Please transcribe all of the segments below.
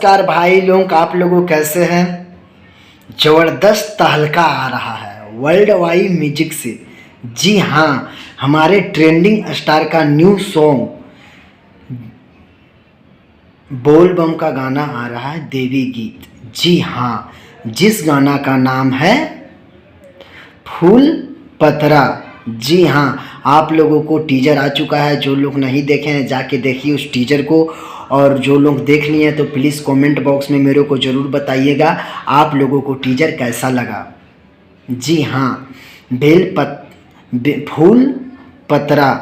नमस्कार भाई लोग, आप लोगों कैसे हैं। ज़बरदस्त तहलका आ रहा है वर्ल्ड वाइड म्यूजिक से। जी हाँ, हमारे ट्रेंडिंग स्टार का न्यू सॉन्ग बोल बम का गाना आ रहा है, देवी गीत। जी हाँ, जिस गाना का नाम है फूल पतरा। जी हाँ, आप लोगों को टीजर आ चुका है। जो लोग नहीं देखे हैं जाके देखिए उस टीजर को, और जो लोग देख लिए हैं तो प्लीज़ कमेंट बॉक्स में मेरे को ज़रूर बताइएगा आप लोगों को टीजर कैसा लगा। जी हाँ, फूल पतरा,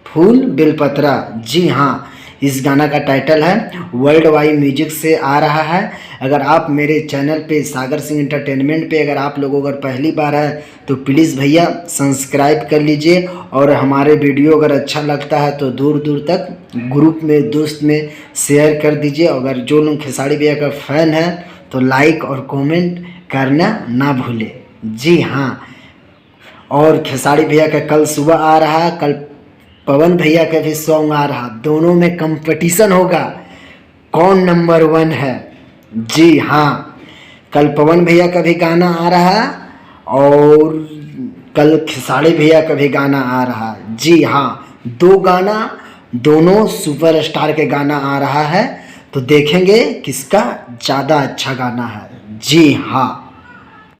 फूल बेलपत्रा। जी हाँ, इस गाना का टाइटल है, वर्ल्ड वाइड म्यूजिक से आ रहा है। अगर आप मेरे चैनल पे सागर सिंह एंटरटेनमेंट पे अगर आप लोग अगर पहली बार है तो प्लीज़ भैया सब्सक्राइब कर लीजिए, और हमारे वीडियो अगर अच्छा लगता है तो दूर दूर तक ग्रुप में दोस्त में शेयर कर दीजिए। अगर जो लोग खेसारी भैया का फ़ैन है तो लाइक और कमेंट करना ना भूलें। जी हाँ, और खेसारी भैया का कल सुबह आ रहा है, कल पवन भैया का भी सॉन्ग आ रहा, दोनों में कंपटीशन होगा कौन नंबर 1 है। जी हाँ, कल पवन भैया का भी गाना आ रहा और कल खेसारी भैया का भी गाना आ रहा। जी हाँ, 2 गाना, दोनों सुपरस्टार के गाना आ रहा है, तो देखेंगे किसका ज़्यादा अच्छा गाना है। जी हाँ।